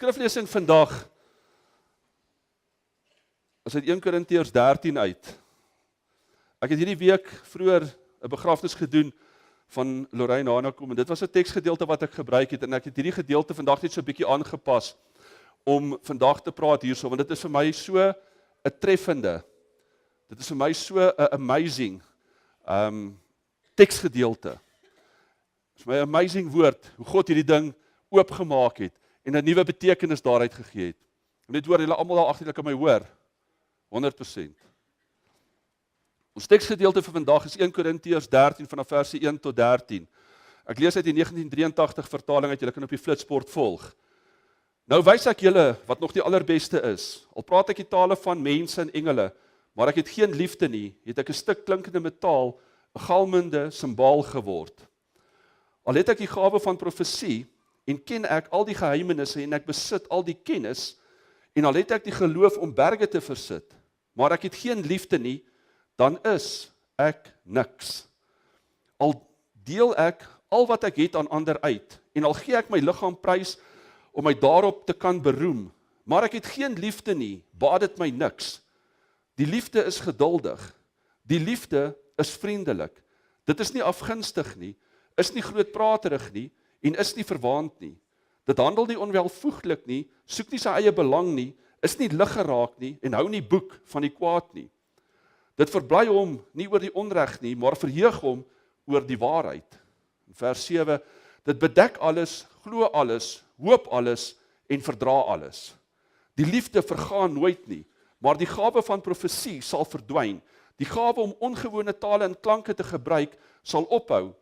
skriflesing vandag is uit 1 Korintiërs 13 uit. Ek het hierdie week vroeër 'n begrafnis gedoen van Lorraine Hanekom en dit was 'n teksgedeelte wat ek gebruik het en ek het hierdie gedeelte vandag net so 'n bietjie aangepas om vandag te praat hierso, want dit is vir my so 'n treffende, dit is vir my so 'n amazing teksgedeelte. Dit is my amazing woord, hoe God hierdie ding oopgemaak het en 'n nuwe betekenis daaruit gegee het. En net hoor, julle almal daar agter, julle kan my hoor. 100%. Ons teksgedeelte vir vandag is 1 Korintiërs 13 vanaf verse 1 tot 13. Ek lees uit die 1983 vertaling uit, julle kan op die flitsbord volg. Nou wys ek julle wat nog die allerbeste is. Al praat ek die tale van mense en engele, maar ek het geen liefde nie, het ek 'n stuk klinkende metaal, 'n galmende simbaal geword. Al het ek die gawe van profesie en ken ek al die geheimenisse en ek besit al die kennis en al het ek die geloof om berge te versit, maar ek het geen liefde nie, dan is ek niks. Al deel ek al wat ek het aan ander uit en al gee ek my liggaam prys om my daarop te kan beroem, maar ek het geen liefde nie, baat dit my niks. Die liefde is geduldig, die liefde is vriendelik, dit is nie afgunstig nie, is nie grootpraterig nie en is nie verwaand nie. Dit handel nie onwelvoeglik nie, soek nie sy eie belang nie, is nie lig geraak nie en hou nie boek van die kwaad nie. Dit verbly hom nie oor die onreg nie, maar verheug hom oor die waarheid. In vers 7, dit bedek alles, glo alles, hoop alles en verdra alles. Die liefde vergaan nooit nie, maar die gawe van profesie sal verdwyn. Die gawe om ongewone tale en klanke te gebruik sal ophou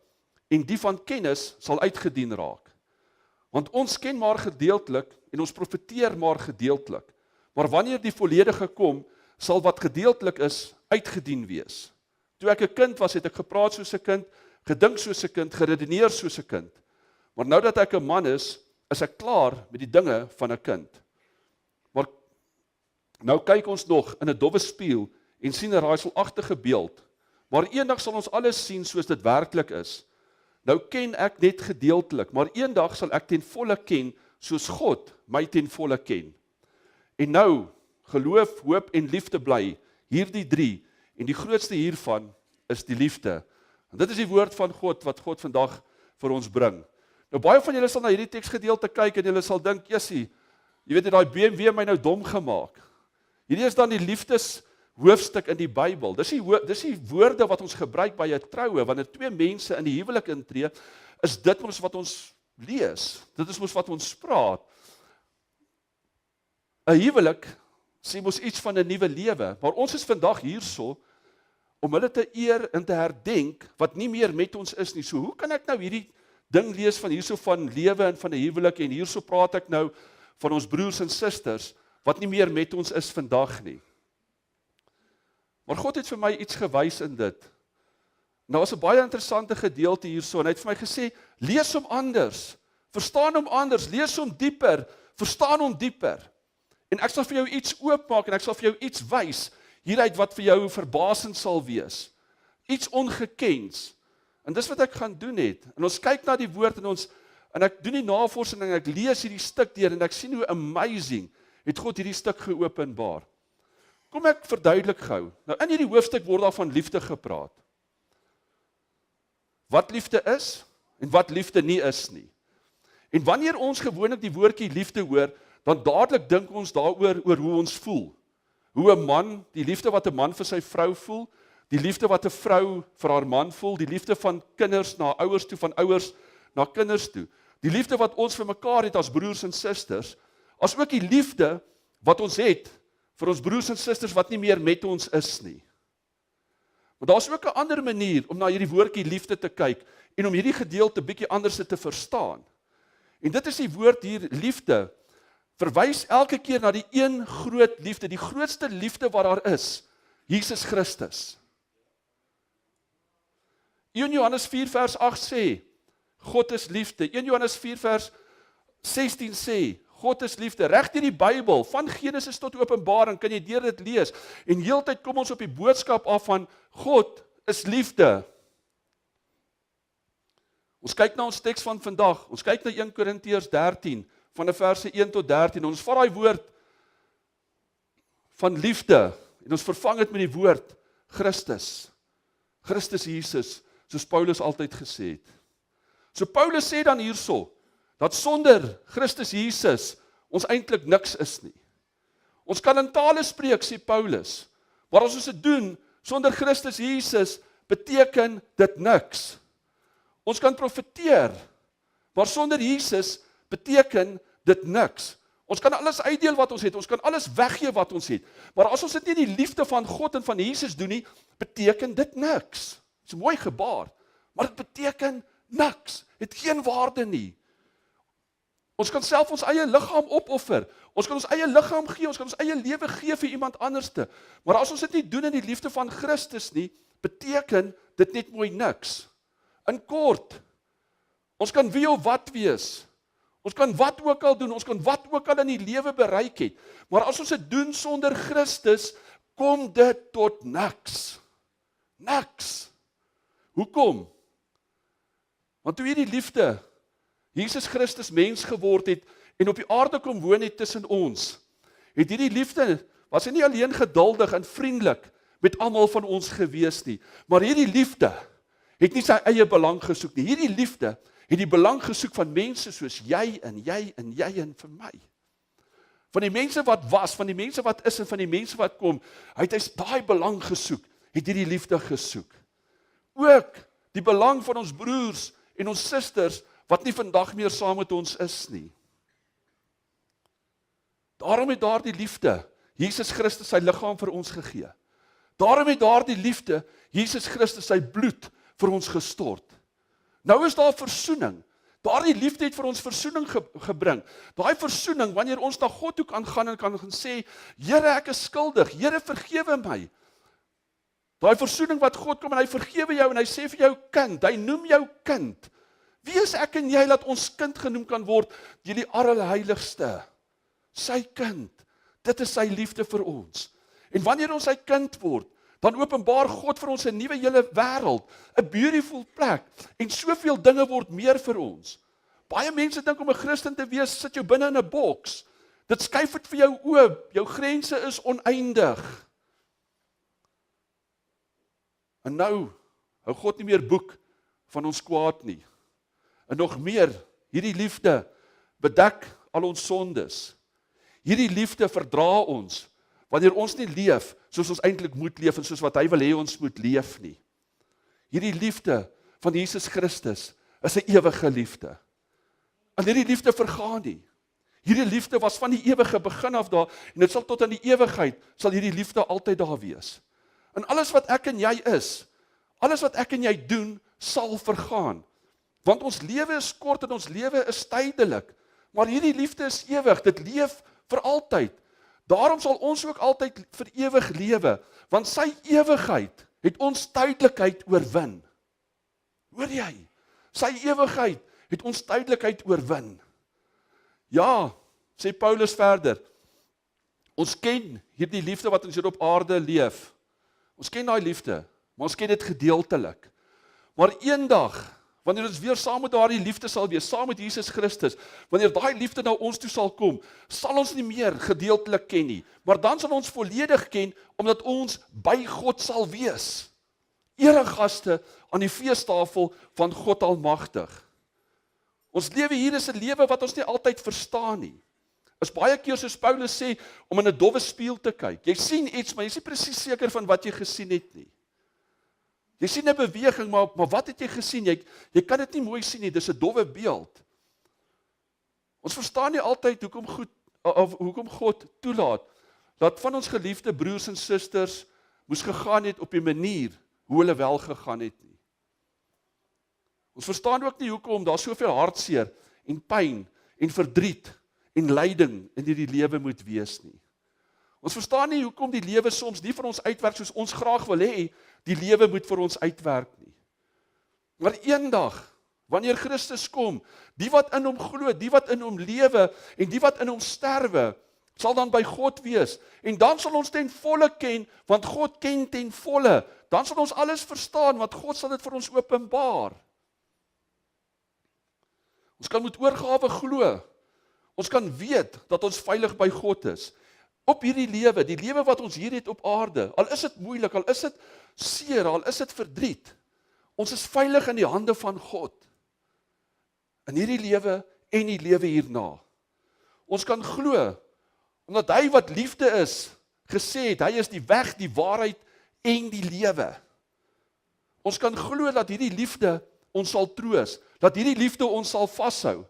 en die van kennis sal uitgedien raak. Want ons ken maar gedeeltelik en ons profeteer maar gedeeltelik. Maar wanneer die volledige kom, sal wat gedeeltelik is uitgedien wees. Toe ek 'n kind was, het ek gepraat soos 'n kind, gedink soos 'n kind, geredeneer soos 'n kind. Maar nou dat ek 'n man is ek klaar met die dinge van 'n kind. Maar nou kyk ons nog in 'n dowwe spieël en sien 'n raaiselagtige beeld. Maar eendag sal ons alles sien soos dit werklik is. Nou ken ek net gedeeltelik, maar eendag sal ek ten volle ken soos God my ten volle ken. En nou, geloof, hoop en liefde bly, hierdie drie, en die grootste hiervan is die liefde. En dit is die woord van God, wat God vandag vir ons bring. Nou baie van julle sal na hierdie teksgedeelte kyk, en julle sal dink, Jessie, jy weet, daai BMW my nou dom gemaak. Hierdie is dan die liefdeshoofstuk in die Bybel. Dis die woorde wat ons gebruik by 'n troue, wanneer twee mense in die huwelik intree, is dit mos wat ons lees. Dit is mos wat ons praat. 'n Huwelik sê mos iets van 'n nuwe lewe, maar ons is vandag hierso om hulle te eer en te herdenk wat nie meer met ons is nie. So hoe kan ek nou hierdie ding lees van hierso van lewe en van 'n huwelik en hierso praat ek nou van ons broers en susters wat nie meer met ons is vandag nie. Maar God het vir my iets gewys in dit. Nou was 'n baie interessante gedeelte hierso en hy het vir my gesê, lees hom anders, verstaan hom anders, lees hom dieper, verstaan hom dieper. En ek sal vir jou iets oopmaak en ek sal vir jou iets wys hieruit wat vir jou verbasend sal wees. Iets ongekends. En dis wat ek gaan doen het. En ons kyk na die woord en ek doen die navorsing en ek lees hierdie stuk deur en ek sien hoe amazing het God hierdie stuk geopenbaar. Kom ek verduidelik gou. Nou in hierdie hoofstuk word daar van liefde gepraat. Wat liefde is en wat liefde nie is nie. En wanneer ons gewoonlik die woordjie liefde hoor, dan dadelik dink ons daaroor oor hoe ons voel. Hoe 'n man, die liefde wat 'n man vir sy vrou voel, die liefde wat 'n vrou vir haar man voel, die liefde van kinders na ouers toe, van ouers na kinders toe. Die liefde wat ons vir mekaar het as broers en susters, as ook die liefde wat ons het vir ons broers en susters wat nie meer met ons is nie. Maar daar's ook 'n ander manier om na hierdie woordjie liefde te kyk en om hierdie gedeelte bietjie anders te verstaan. En dit is die woord hier liefde verwys elke keer na die een groot liefde, die grootste liefde wat daar is, Jesus Christus. 1 Johannes 4 vers 8 sê, God is liefde. 1 Johannes 4 vers 16 sê, God is liefde. Reg deur die Bybel, van Genesis tot Openbaring, kan jy deur dit lees. En heeltyd kom ons op die boodskap af van God is liefde. Ons kyk na ons teks van vandag. Ons kyk na 1 Korintiërs 13 van verse 1 tot 13. Ons vat daai woord van liefde en ons vervang dit met die woord Christus. Christus Jesus, soos Paulus altyd gesê het. So Paulus sê dan hierso, dat sonder Christus Jesus ons eintlik niks is nie. Ons kan in tale spreek, sê Paulus, maar as ons dit doen sonder Christus Jesus, beteken dit niks. Ons kan profeteer, maar sonder Jesus beteken dit niks. Ons kan alles uitdeel wat ons het, ons kan alles weggee wat ons het, maar as ons dit nie die liefde van God en van Jesus doen nie, beteken dit niks. Dit is 'n mooi gebaar, maar dit beteken niks, het geen waarde nie. Ons kan self ons eie liggaam opoffer, ons kan ons eie liggaam gee, ons kan ons eie lewe gee vir iemand anderste, maar as ons dit nie doen in die liefde van Christus nie, beteken dit net mooi niks. In kort, ons kan wie of wat wees, ons kan wat ook al doen, ons kan wat ook al in die lewe bereik het, maar as ons dit doen sonder Christus, kom dit tot niks. Niks. Hoekom? Want toe hierdie liefde, Jesus Christus mens geword het, en op die aarde kom woon het tussen ons, het hierdie liefde, was hy nie alleen geduldig en vriendelik met almal van ons gewees nie, maar hierdie liefde het nie sy eie belang gesoek nie. Hierdie liefde het die belang gesoek van mense soos jy en jy en jy en vir my. Van die mense wat was, van die mense wat is en van die mense wat kom, hy daai belang gesoek, het hierdie liefde gesoek. Ook die belang van ons broers en ons susters wat nie vandag meer saam met ons is nie. Daarom het daardie liefde Jesus Christus sy liggaam vir ons gegee. Daarom het daardie liefde Jesus Christus sy bloed vir ons gestort. Nou is daar versoening. Daardie liefde het vir ons versoening gebring. Daai versoening, wanneer ons na God toe kan gaan en kan sê, Here, ek is skuldig, Here, vergewe my. Daai versoening wat God kom en hy vergewe jou en hy sê vir jou kind, hy noem jou kind. Wie is ek en jy dat ons kind genoem kan word, die allerheiligste? Sy kind. Dit is sy liefde vir ons. En wanneer ons sy kind word, dan openbaar God vir ons 'n nuwe hele wêreld, 'n beautiful plek, en soveel dinge word meer vir ons. Baie mense dink om 'n Christen te wees, sit jou binne in 'n boks. Dit skuif dit vir jou oop, jou grense is oneindig. En nou, hou God nie meer boek van ons kwaad nie. En nog meer, hierdie liefde bedek al ons sondes. Hierdie liefde verdra ons, wanneer ons nie leef soos ons eintlik moet leef en soos wat hy wil hê ons moet leef nie. Hierdie liefde van Jesus Christus is 'n ewige liefde. En hierdie liefde vergaan nie. Hierdie liefde was van die ewige begin af daar, en dit sal tot aan die ewigheid, sal hierdie liefde altyd daar wees. En alles wat ek en jy is, alles wat ek en jy doen, sal vergaan. Want ons lewe is kort en ons lewe is tydelik, maar hierdie liefde is ewig, dit leef vir altyd. Daarom sal ons ook altyd vir ewig lewe, want sy ewigheid het ons tydelikheid oorwin. Hoor jy? Sy ewigheid het ons tydelikheid oorwin. Ja, sê Paulus verder, ons ken hierdie liefde wat ons hier op aarde leef. Ons ken daai liefde, maar ons ken dit gedeeltelik. Maar eendag, wanneer ons weer saam met daardie liefde sal wees, saam met Jesus Christus, wanneer daai liefde na ons toe sal kom, sal ons nie meer gedeeltelik ken nie, maar dan sal ons volledig ken, omdat ons by God sal wees. Eregaste aan die feestafel van God Almagtig. Ons lewe hier is 'n lewe wat ons nie altyd verstaan nie. Is baie keer soos Paulus sê, om in 'n dowwe spieël te kyk. Jy sien iets, maar jy is nie presies seker van wat jy gesien het nie. Jy sien 'n beweging, maar wat het jy gesien? Jy kan dit nie mooi sien nie, dis 'n dowwe beeld. Ons verstaan nie altyd hoekom God toelaat, dat van ons geliefde broers en susters moes gegaan het op die manier, hoe hulle wel gegaan het nie. Ons verstaan ook nie hoekom daar soveel hartseer en pyn en verdriet en lyding in hierdie lewe moet wees nie. Ons verstaan nie hoekom die lewe soms nie vir ons uitwerk soos ons graag wil hê, die lewe moet vir ons uitwerk nie. Maar eendag, wanneer Christus kom, die wat in hom glo, die wat in hom lewe en die wat in hom sterwe, sal dan by God wees. En dan sal ons ten volle ken, want God ken ten volle. Dan sal ons alles verstaan, want God sal dit vir ons openbaar. Ons kan met oorgawe glo. Ons kan weet dat ons veilig by God is. Op hierdie lewe, die lewe wat ons hier het op aarde, al is dit moeilik, al is dit seer, al is dit verdriet, ons is veilig in die hande van God. In hierdie lewe en die lewe hierna. Ons kan glo, omdat hy wat liefde is, gesê het, hy is die weg, die waarheid en die lewe. Ons kan glo dat hierdie liefde ons sal troos, dat hierdie liefde ons sal vashou.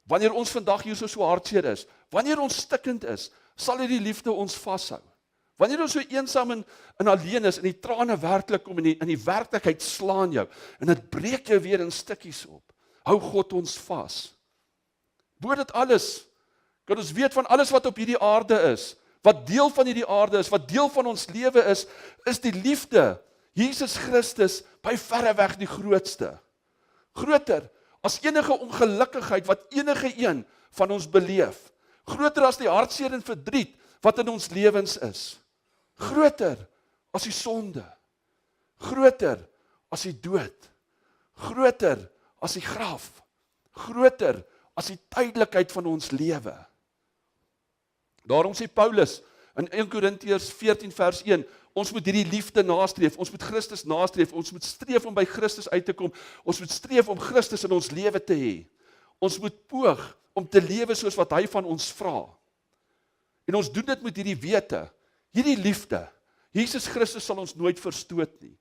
Wanneer ons vandag hier so hartseer is, wanneer ons stikkend is, sal hierdie liefde ons vashou. Wanneer ons so eensaam en alleen is, en die trane werklik kom, en die werklikheid slaan jou, en dit breek jou weer in stukkies op, hou God ons vas. Bo dit alles, kan ons weet van alles wat op hierdie aarde is, wat deel van hierdie aarde is, wat deel van ons lewe is die liefde. Jesus Christus by verreweg die grootste. Groter as enige ongelukkigheid wat enige een van ons beleef. Groter as die hartseer en verdriet wat in ons lewens is. Groter as die sonde. Groter as die dood. Groter as die graf. Groter as die tydelikheid van ons lewe. Daarom sê Paulus in 1 Korintiërs 14 vers 1, ons moet hierdie liefde nastreef, ons moet Christus nastreef, ons moet streef om by Christus uit te kom, ons moet streef om Christus in ons lewe te hê. Ons moet poog om te lewe soos wat hy van ons vra. En ons doen dit met hierdie wete, hierdie liefde. Jesus Christus sal ons nooit verstoot nie.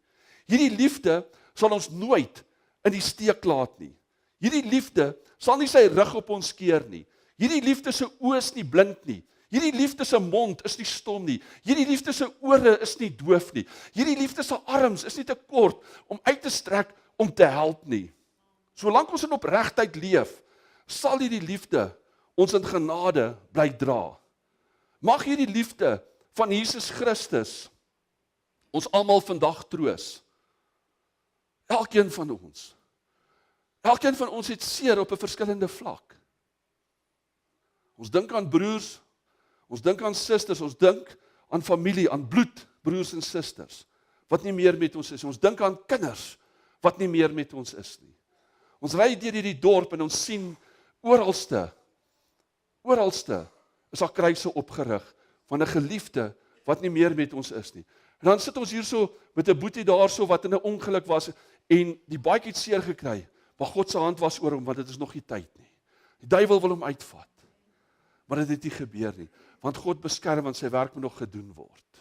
Hierdie liefde sal ons nooit in die steek laat nie. Hierdie liefde sal nie sy rug op ons keer nie. Hierdie liefde se oë is nie blind nie. Hierdie liefde se mond is nie stom nie. Hierdie liefde se ore is nie doof nie. Hierdie liefde se arms is nie te kort om uit te strek om te help nie. Solank ons in opregtheid leef, sal hierdie liefde ons in genade bly dra. Mag hierdie liefde van Jesus Christus ons almal vandag troos. Elkeen van ons. Elkeen van ons het seer op 'n verskillende vlak. Ons dink aan broers, ons dink aan susters, ons dink aan familie, aan bloed, broers en susters, wat nie meer met ons is. Ons dink aan kinders, wat nie meer met ons is nie. Ons ry deur hierdie dorp en ons sien oralste is daar kruise opgerig van 'n geliefde wat nie meer met ons is nie. En dan sit ons hier so met 'n boetie daarso wat in 'n ongeluk was en die baadjie het seer gekry, maar God se hand was oor hom want dit is nog nie tyd nie. Die duiwel wil hom uitvat. Maar dit het nie gebeur nie, want God beskerm want sy werk moet nog gedoen word.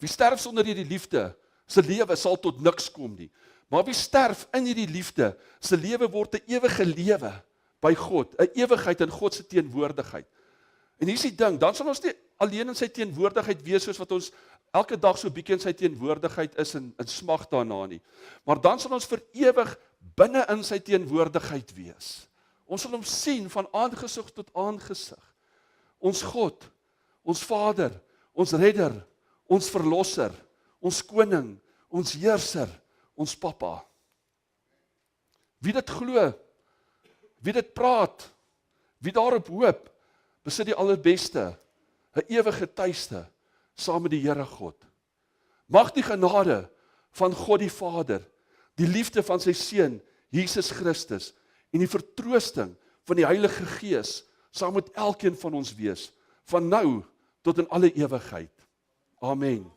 Wie sterf sonder hierdie liefde, sy lewe sal tot niks kom nie. Maar wie sterf in hierdie liefde, sy lewe word 'n ewige lewe by God, 'n ewigheid in God se teenwoordigheid. En hier is die ding, dan sal ons nie alleen in sy teenwoordigheid wees soos wat ons elke dag so bietjie in sy teenwoordigheid is en smag daarna nie. Maar dan sal ons vir ewig binne in sy teenwoordigheid wees. Ons sal hom sien van aangesig tot aangesig. Ons God, ons Vader, ons Redder, ons Verlosser, ons Koning, ons Heerser, ons Papa. Wie dit glo, wie dit praat, wie daarop hoop, besit die allerbeste, 'n ewige tuiste, saam met die Here God. Mag die genade van God die Vader, die liefde van sy Seun, Jesus Christus, en die vertroosting van die Heilige Gees, saam met elkeen van ons wees, van nou tot in alle ewigheid. Amen.